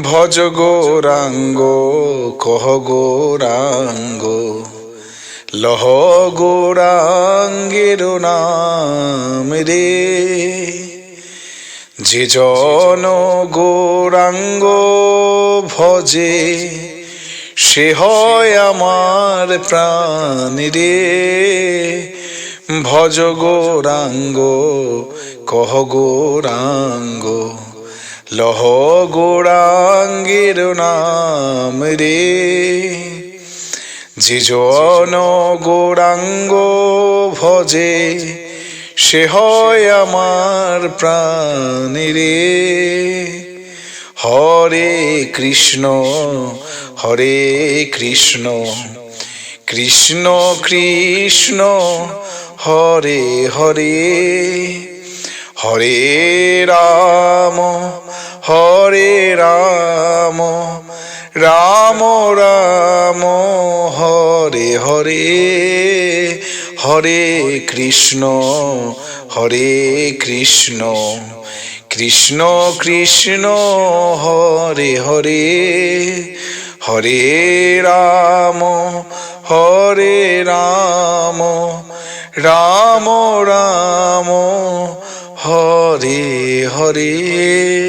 ভজ গৌরাঙ্গ কহ গৌরাঙ্গ লহ গৌরাঙ্গের নাম রে। যে জন গৌরাঙ্গ ভজে সে হয় আমার প্রাণ রে। ভজ গৌরাঙ্গ কহ গৌরাঙ্গ লহ গৌরাঙ্গের নাম রে। যে জন গৌরাঙ্গ ভজে সে হয় আমার প্রাণ রে। হরে কৃষ্ণ হরে কৃষ্ণ কৃষ্ণ কৃষ্ণ হরে হরে। হরে রাম হরে রাম রাম রাম হরে হরে। হরে কৃষ্ণ কৃষ্ণ কৃষ্ণ হরে হরে। হরে রাম রাম রাম হরে হরে।